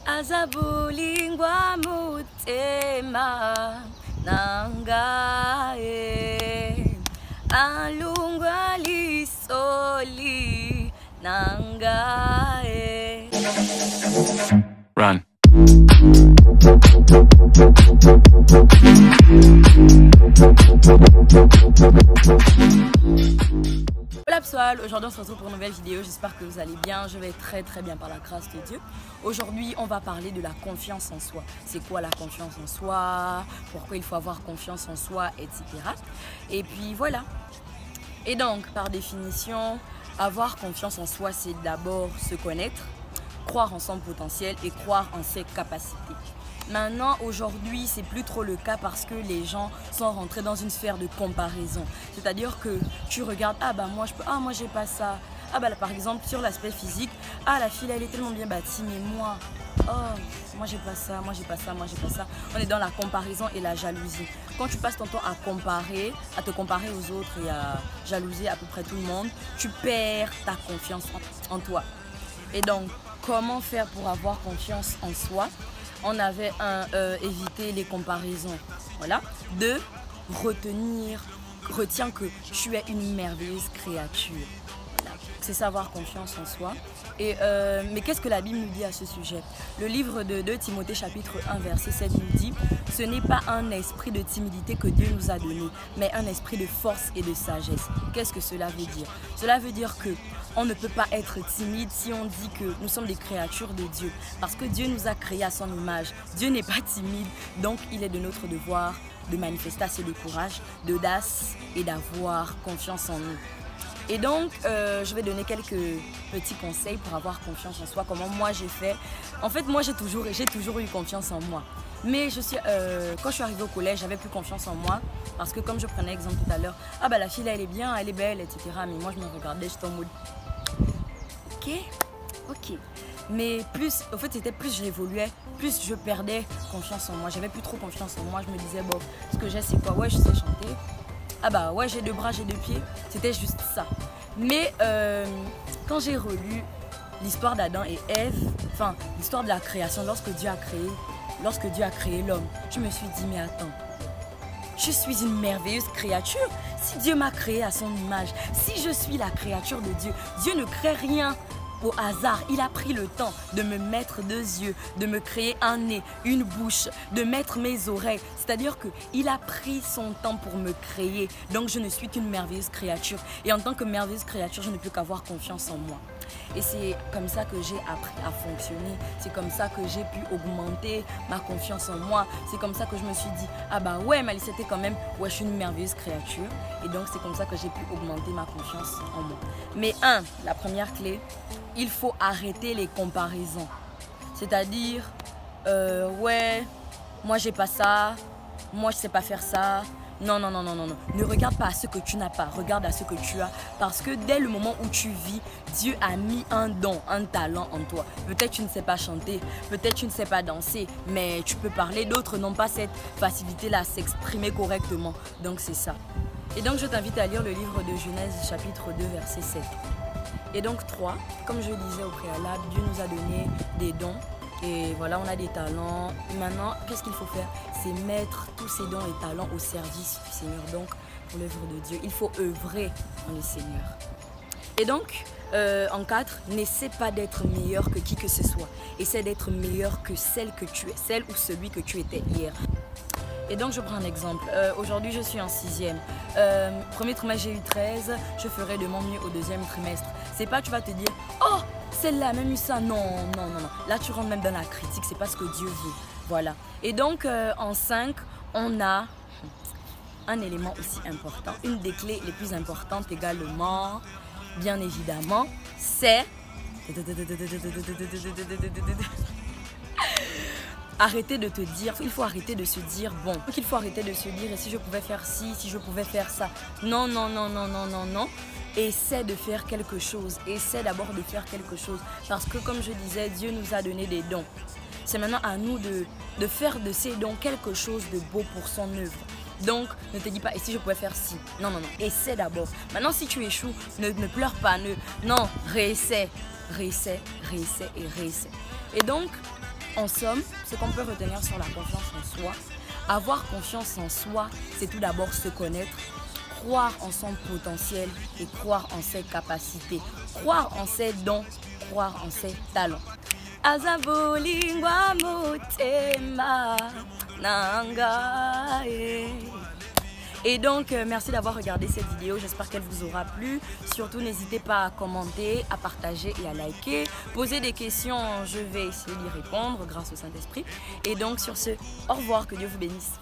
Azabulingwa mutema nangae alungwa lisoli nangae. Run. Hola Psoal, aujourd'hui on se retrouve pour une nouvelle vidéo, j'espère que vous allez bien, je vais très bien par la grâce de Dieu. Aujourd'hui on va parler de la confiance en soi. C'est quoi la confiance en soi? Pourquoi il faut avoir confiance en soi, etc. Et puis voilà. Et donc par définition, avoir confiance en soi c'est d'abord se connaître, croire en son potentiel et croire en ses capacités. Maintenant, aujourd'hui, c'est plus trop le cas parce que les gens sont rentrés dans une sphère de comparaison. C'est-à-dire que tu regardes, ah bah moi je peux, ah moi j'ai pas ça. Ah bah là, par exemple sur l'aspect physique, ah la fille elle est tellement bien bâtie, mais moi, oh moi j'ai pas ça, moi j'ai pas ça, moi j'ai pas ça. On est dans la comparaison et la jalousie. Quand tu passes ton temps à te comparer aux autres et à jalouser à peu près tout le monde, tu perds ta confiance en toi. Et donc, comment faire pour avoir confiance en soi? On avait éviter les comparaisons. Voilà. 2. Retiens que tu es une merveilleuse créature. Voilà. C'est savoir confiance en soi. Et, mais qu'est-ce que la Bible nous dit à ce sujet? Le livre de 2 Timothée chapitre 1 verset 7 nous dit: ce n'est pas un esprit de timidité que Dieu nous a donné, mais un esprit de force et de sagesse. Qu'est-ce que cela veut dire? Cela veut dire que on ne peut pas être timide si on dit que nous sommes des créatures de Dieu. Parce que Dieu nous a créés à son image. Dieu n'est pas timide, donc il est de notre devoir de manifester assez de courage, d'audace et d'avoir confiance en nous. Et donc, je vais donner quelques petits conseils pour avoir confiance en soi, comment moi j'ai fait. En fait, moi j'ai toujours eu confiance en moi. Mais quand je suis arrivée au collège, j'avais plus confiance en moi. Parce que comme je prenais exemple tout à l'heure, ah bah la fille là elle est bien, elle est belle, etc. Mais moi je me regardais, j'étais en mode, ok. Mais plus, au fait c'était plus j'évoluais, plus je perdais confiance en moi. J'avais plus trop confiance en moi, je me disais bon, ce que j'ai c'est quoi? Ouais, je sais chanter. Ah bah ouais, j'ai 2 bras, j'ai 2 pieds. C'était juste ça. Mais quand j'ai relu l'histoire d'Adam et Ève, enfin l'histoire de la création, lorsque Dieu a créé l'homme, je me suis dit mais attends, je suis une merveilleuse créature. Si Dieu m'a créé à son image, si je suis la créature de Dieu, Dieu ne crée rien au hasard. Il a pris le temps de me mettre 2 yeux, de me créer un nez, une bouche, de mettre mes oreilles. C'est-à-dire qu'il a pris son temps pour me créer. Donc je ne suis qu'une merveilleuse créature. Et en tant que merveilleuse créature, je ne peux qu'avoir confiance en moi. Et c'est comme ça que j'ai appris à fonctionner. C'est comme ça que j'ai pu augmenter ma confiance en moi. C'est comme ça que je me suis dit, ah bah ouais, Malice c'était quand même, ouais, je suis une merveilleuse créature. Et donc c'est comme ça que j'ai pu augmenter ma confiance en moi. Mais la première clé, il faut arrêter les comparaisons. C'est-à-dire, ouais, moi j'ai pas ça, moi je sais pas faire ça. Non. Ne regarde pas à ce que tu n'as pas, regarde à ce que tu as. Parce que dès le moment où tu vis, Dieu a mis un don, un talent en toi. Peut-être tu ne sais pas chanter, peut-être tu ne sais pas danser, mais tu peux parler. D'autres n'ont pas cette facilité-là à s'exprimer correctement. Donc c'est ça. Et donc je t'invite à lire le livre de Genèse chapitre 2 verset 7. Et donc 3, comme je le disais au préalable, Dieu nous a donné des dons. Et voilà, on a des talents. Maintenant, qu'est-ce qu'il faut faire? C'est mettre tous ces dons et talents au service du Seigneur. Donc, pour l'œuvre de Dieu, il faut œuvrer dans le Seigneur. Et donc, en 4, n'essaie pas d'être meilleur que qui que ce soit. Essaie d'être meilleur que celle que tu es, celle ou celui que tu étais hier. Et donc, je prends un exemple. Aujourd'hui, je suis en 6e. Premier trimestre, j'ai eu 13. Je ferai de mon mieux au 2e trimestre. C'est pas, tu vas te dire, oh, celle-là a même eu ça. Non. Là, tu rentres même dans la critique. C'est pas ce que Dieu veut. Voilà. Et donc, en 5, on a un élément aussi important. Une des clés les plus importantes également, bien évidemment, c'est arrêter de te dire, il faut arrêter de se dire, bon, il faut arrêter de se dire, et si je pouvais faire ci, si je pouvais faire ça. Non. Essaie de faire quelque chose. Essaie d'abord de faire quelque chose. Parce que comme je disais, Dieu nous a donné des dons. C'est maintenant à nous de faire de ces dons quelque chose de beau pour son œuvre. Donc, ne te dis pas, et si je pouvais faire ci? Non. Essaie d'abord. Maintenant, si tu échoues, ne pleure pas. Non, réessaie. Et donc, En somme, ce qu'on peut retenir sur la confiance en soi, avoir confiance en soi, c'est tout d'abord se connaître, croire en son potentiel et croire en ses capacités, croire en ses dons, croire en ses talents. Azabolingwa motema nangae. Et donc, merci d'avoir regardé cette vidéo. J'espère qu'elle vous aura plu. Surtout, n'hésitez pas à commenter, à partager et à liker. Poser des questions, je vais essayer d'y répondre grâce au Saint-Esprit. Et donc, sur ce, au revoir, que Dieu vous bénisse.